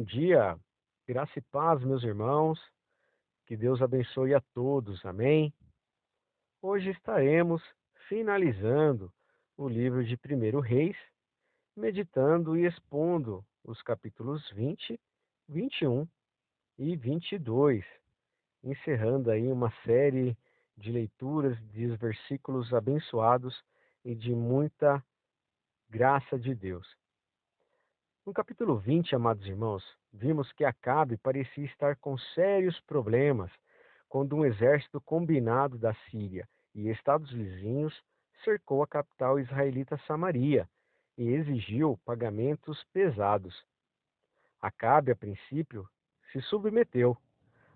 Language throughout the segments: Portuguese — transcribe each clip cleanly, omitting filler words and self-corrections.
Bom dia, graça e paz, meus irmãos. Que Deus abençoe a todos. Amém. Hoje estaremos finalizando o livro de Primeiro Reis, meditando e expondo os capítulos 20, 21 e 22, encerrando aí uma série de leituras de versículos abençoados e de muita graça de Deus. No capítulo 20, amados irmãos, vimos que Acabe parecia estar com sérios problemas quando um exército combinado da Síria e estados vizinhos cercou a capital israelita Samaria e exigiu pagamentos pesados. Acabe, a princípio, se submeteu,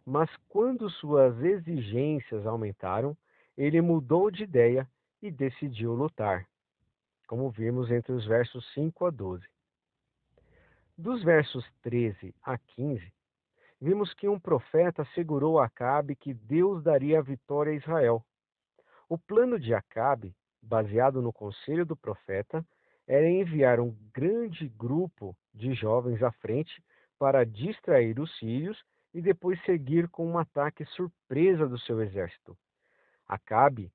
mas quando suas exigências aumentaram, ele mudou de ideia e decidiu lutar, como vimos entre os versos 5 a 12. Dos versos 13 a 15, vimos que um profeta assegurou a Acabe que Deus daria a vitória a Israel. O plano de Acabe, baseado no conselho do profeta, era enviar um grande grupo de jovens à frente para distrair os sírios e depois seguir com um ataque surpresa do seu exército. Acabe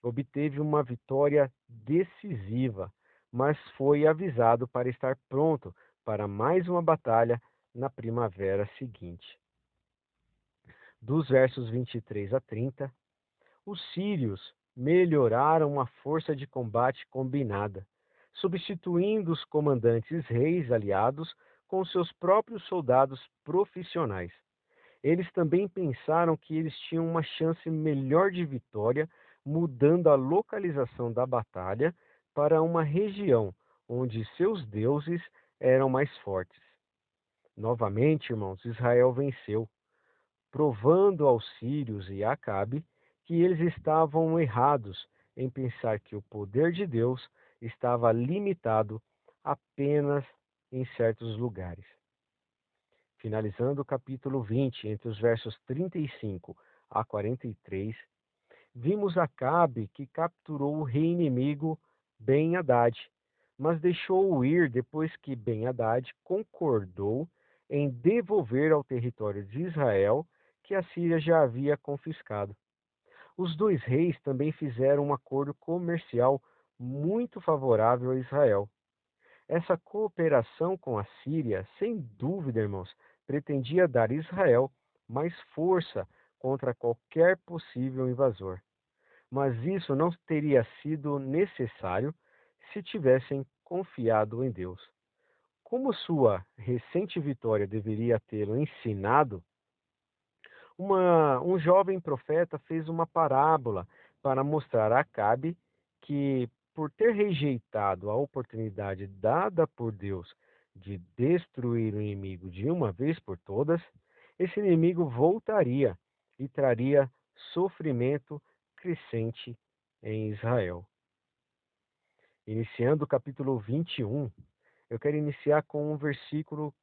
obteve uma vitória decisiva, mas foi avisado para estar pronto para mais uma batalha na primavera seguinte. Dos versos 23 a 30, os sírios melhoraram a força de combate combinada, substituindo os comandantes reis aliados com seus próprios soldados profissionais. Eles também pensaram que eles tinham uma chance melhor de vitória, mudando a localização da batalha para uma região onde seus deuses eram mais fortes. Novamente, irmãos, Israel venceu, provando aos sírios e a Acabe que eles estavam errados em pensar que o poder de Deus estava limitado apenas em certos lugares. Finalizando o capítulo 20, entre os versos 35 a 43, vimos Acabe que capturou o rei inimigo Ben-Hadad, mas deixou-o ir depois que Ben-Hadad concordou em devolver ao território de Israel que a Síria já havia confiscado. Os dois reis também fizeram um acordo comercial muito favorável a Israel. Essa cooperação com a Síria, sem dúvida, irmãos, pretendia dar a Israel mais força contra qualquer possível invasor. Mas isso não teria sido necessário se tivessem confiado em Deus. Como sua recente vitória deveria tê-lo ensinado, um jovem profeta fez uma parábola para mostrar a Acabe que, por ter rejeitado a oportunidade dada por Deus de destruir o inimigo de uma vez por todas, esse inimigo voltaria e traria sofrimento crescente em Israel. Iniciando o capítulo 21, eu quero iniciar com um versículo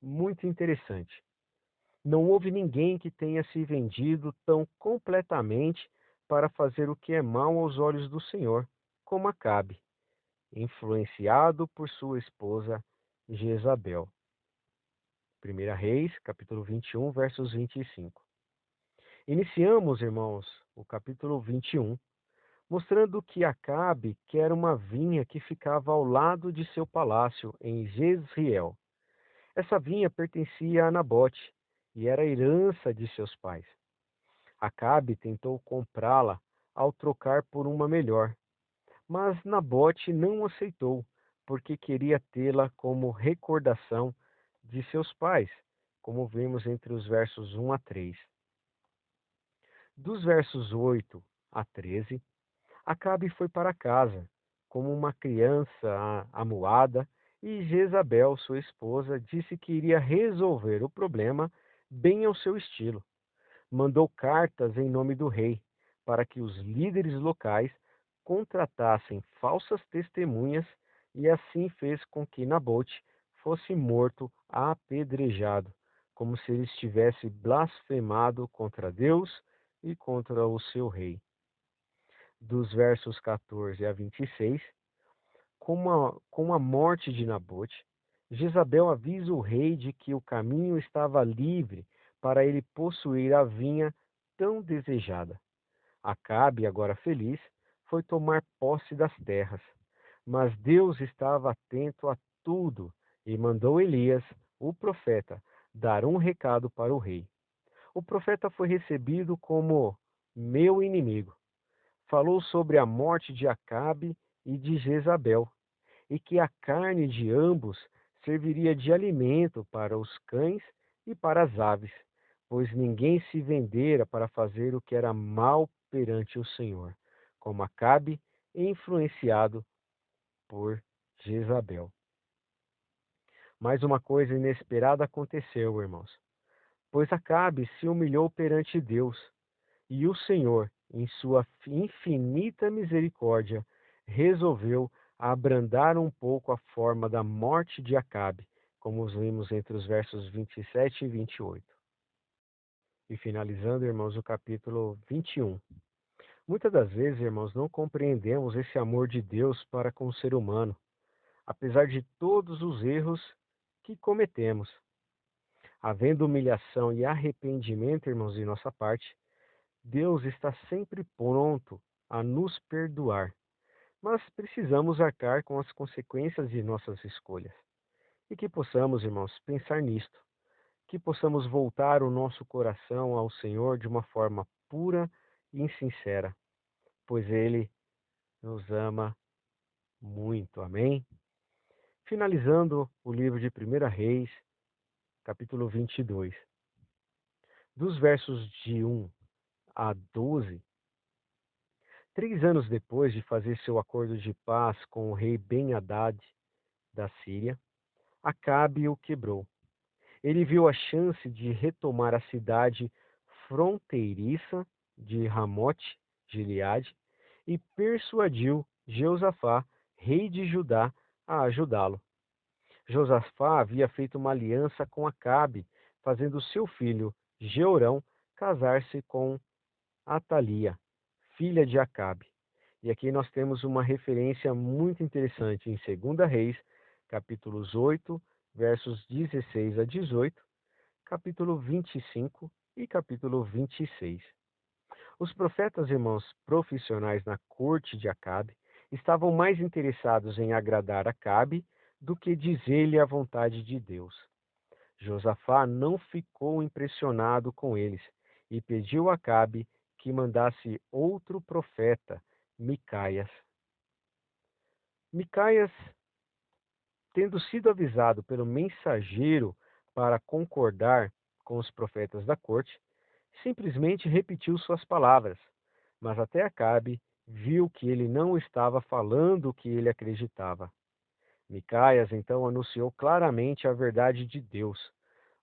muito interessante. Não houve ninguém que tenha se vendido tão completamente para fazer o que é mal aos olhos do Senhor, como Acabe, influenciado por sua esposa Jezabel. 1 Reis, capítulo 21, versos 25. Iniciamos, irmãos, o capítulo 21, mostrando que Acabe quer uma vinha que ficava ao lado de seu palácio, em Jezreel. Essa vinha pertencia a Nabote e era a herança de seus pais. Acabe tentou comprá-la ao trocar por uma melhor, mas Nabote não aceitou, porque queria tê-la como recordação de seus pais, como vemos entre os versos 1 a 3. Dos versos 8 a 13, Acabe foi para casa, como uma criança amuada, e Jezabel, sua esposa, disse que iria resolver o problema bem ao seu estilo. Mandou cartas em nome do rei, para que os líderes locais contratassem falsas testemunhas, e assim fez com que Nabote fosse morto apedrejado, como se ele estivesse blasfemado contra Deus e contra o seu rei. Dos versos 14 a 26, com a morte de Nabote, Jezabel avisa o rei de que o caminho estava livre para ele possuir a vinha tão desejada. Acabe, agora feliz, foi tomar posse das terras. Mas Deus estava atento a tudo e mandou Elias, o profeta, dar um recado para o rei. O profeta foi recebido como meu inimigo. Falou sobre a morte de Acabe e de Jezabel, e que a carne de ambos serviria de alimento para os cães e para as aves, pois ninguém se vendera para fazer o que era mal perante o Senhor, como Acabe, influenciado por Jezabel. Mas uma coisa inesperada aconteceu, irmãos, pois Acabe se humilhou perante Deus, e o Senhor, em sua infinita misericórdia, resolveu abrandar um pouco a forma da morte de Acabe, como vimos entre os versos 27 e 28. E finalizando, irmãos, o capítulo 21. Muitas das vezes, irmãos, não compreendemos esse amor de Deus para com o ser humano, apesar de todos os erros que cometemos. Havendo humilhação e arrependimento, irmãos, de nossa parte, Deus está sempre pronto a nos perdoar, mas precisamos arcar com as consequências de nossas escolhas. E que possamos, irmãos, pensar nisto, que possamos voltar o nosso coração ao Senhor de uma forma pura e sincera, pois Ele nos ama muito. Amém? Finalizando o livro de 1 Reis, capítulo 22. Dos versos de 1 a 12, 3 anos depois de fazer seu acordo de paz com o rei Ben-Hadad da Síria, Acabe o quebrou. Ele viu a chance de retomar a cidade fronteiriça de Ramote Gileade e persuadiu Jeosafá, rei de Judá, a ajudá-lo. Josafá havia feito uma aliança com Acabe, fazendo seu filho Jeorão casar-se com Atalia, filha de Acabe. E aqui nós temos uma referência muito interessante em 2 Reis, capítulos 8, versos 16 a 18, capítulo 25 e capítulo 26. Os profetas, irmãos, profissionais na corte de Acabe estavam mais interessados em agradar Acabe do que dizer-lhe a vontade de Deus. Josafá não ficou impressionado com eles e pediu a Acabe que mandasse outro profeta, Micaias. Micaias, tendo sido avisado pelo mensageiro para concordar com os profetas da corte, simplesmente repetiu suas palavras, mas até Acabe viu que ele não estava falando o que ele acreditava. Micaias então anunciou claramente a verdade de Deus.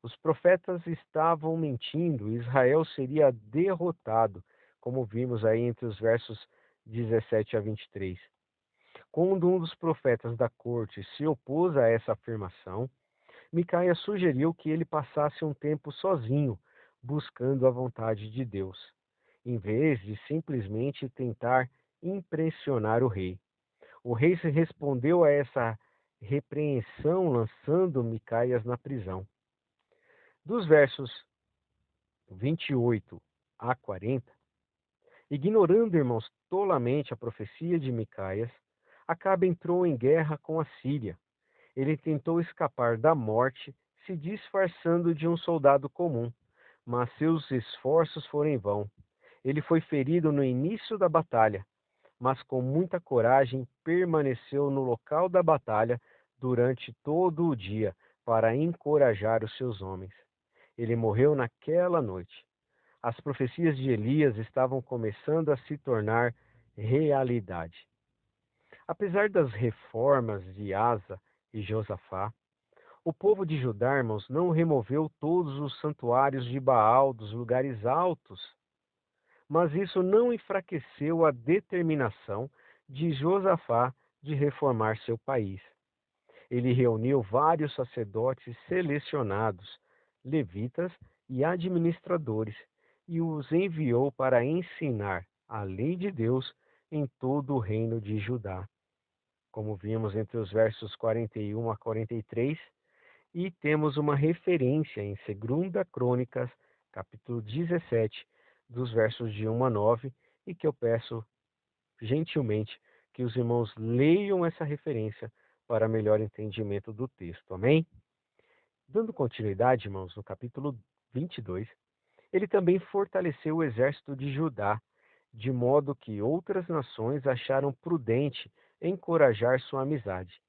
Os profetas estavam mentindo, Israel seria derrotado, como vimos aí entre os versos 17 a 23. Quando um dos profetas da corte se opôs a essa afirmação, Micaias sugeriu que ele passasse um tempo sozinho, buscando a vontade de Deus, em vez de simplesmente tentar impressionar o rei. O rei se respondeu a essa repreensão lançando Micaias na prisão. Dos versos 28 a 40, ignorando, irmãos, tolamente a profecia de Micaias, Acabe entrou em guerra com a Síria. Ele tentou escapar da morte, se disfarçando de um soldado comum, mas seus esforços foram em vão. Ele foi ferido no início da batalha, mas com muita coragem permaneceu no local da batalha durante todo o dia para encorajar os seus homens. Ele morreu naquela noite. As profecias de Elias estavam começando a se tornar realidade. Apesar das reformas de Asa e Josafá, o povo de Judá, irmãos, não removeu todos os santuários de Baal dos lugares altos, mas isso não enfraqueceu a determinação de Josafá de reformar seu país. Ele reuniu vários sacerdotes selecionados, levitas e administradores, e os enviou para ensinar a lei de Deus em todo o reino de Judá. Como vimos entre os versos 41 a 43, E temos uma referência em 2 Crônicas, capítulo 17, dos versos de 1 a 9, e que eu peço gentilmente que os irmãos leiam essa referência para melhor entendimento do texto. Amém? Dando continuidade, irmãos, no capítulo 22, ele também fortaleceu o exército de Judá, de modo que outras nações acharam prudente encorajar sua amizade.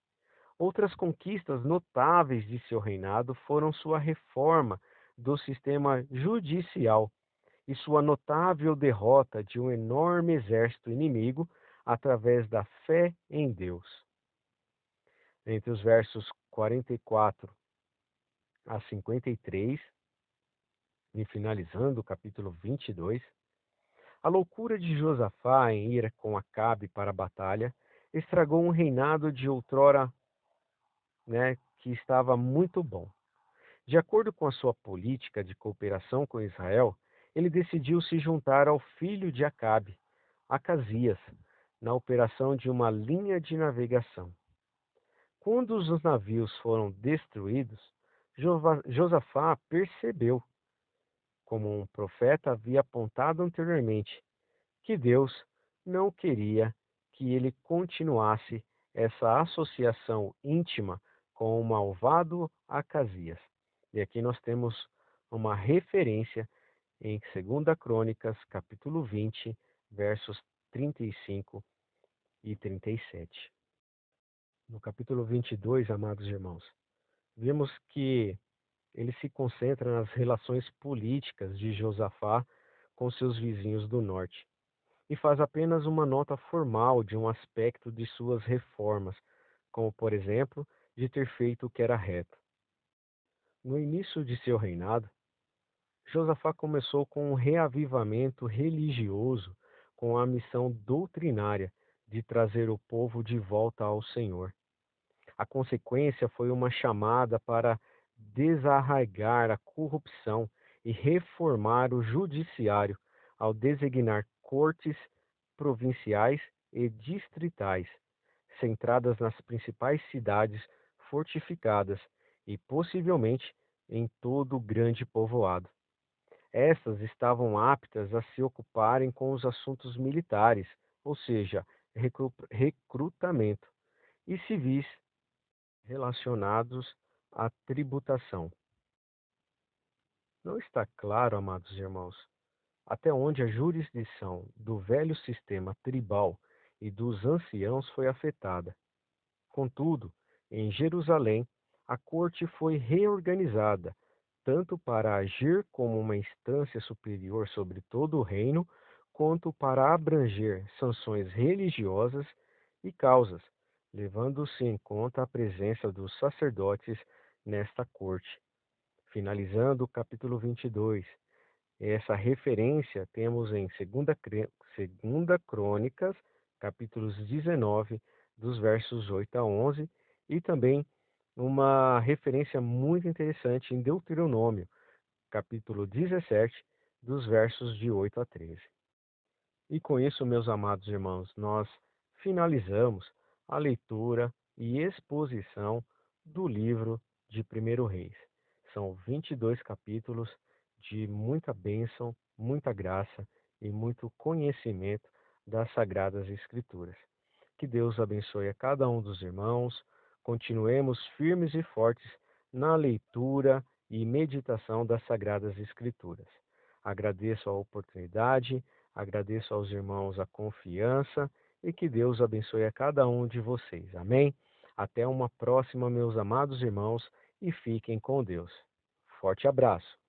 Outras conquistas notáveis de seu reinado foram sua reforma do sistema judicial e sua notável derrota de um enorme exército inimigo através da fé em Deus. Entre os versos 44 a 53, e finalizando o capítulo 22, a loucura de Josafá em ir com Acabe para a batalha estragou um reinado de outrora, que estava muito bom. De acordo com a sua política de cooperação com Israel, ele decidiu se juntar ao filho de Acabe, Acasias, na operação de uma linha de navegação. Quando os navios foram destruídos, Josafá percebeu, como um profeta havia apontado anteriormente, que Deus não queria que ele continuasse essa associação íntima com o malvado Acasias. E aqui nós temos uma referência em 2 Crônicas, capítulo 20, versos 35 e 37. No capítulo 22, amados irmãos, vemos que ele se concentra nas relações políticas de Josafá com seus vizinhos do norte e faz apenas uma nota formal de um aspecto de suas reformas, como, por exemplo, de ter feito o que era reto. No início de seu reinado, Josafá começou com um reavivamento religioso, com a missão doutrinária de trazer o povo de volta ao Senhor. A consequência foi uma chamada para desarraigar a corrupção e reformar o judiciário, ao designar cortes provinciais e distritais, centradas nas principais cidades fortificadas e possivelmente em todo o grande povoado. Estas estavam aptas a se ocuparem com os assuntos militares, ou seja, recrutamento, e civis relacionados à tributação. Não está claro, amados irmãos, até onde a jurisdição do velho sistema tribal e dos anciãos foi afetada. Contudo, em Jerusalém, a corte foi reorganizada, tanto para agir como uma instância superior sobre todo o reino, quanto para abranger sanções religiosas e causas, levando-se em conta a presença dos sacerdotes nesta corte. Finalizando o capítulo 22, essa referência temos em 2 Crônicas, capítulos 19, dos versos 8 a 11, e também uma referência muito interessante em Deuteronômio, capítulo 17, dos versos de 8 a 13. E com isso, meus amados irmãos, nós finalizamos a leitura e exposição do livro de 1 Reis. São 22 capítulos de muita bênção, muita graça e muito conhecimento das Sagradas Escrituras. Que Deus abençoe a cada um dos irmãos. Continuemos firmes e fortes na leitura e meditação das Sagradas Escrituras. Agradeço a oportunidade, agradeço aos irmãos a confiança e que Deus abençoe a cada um de vocês. Amém? Até uma próxima, meus amados irmãos, e fiquem com Deus. Forte abraço.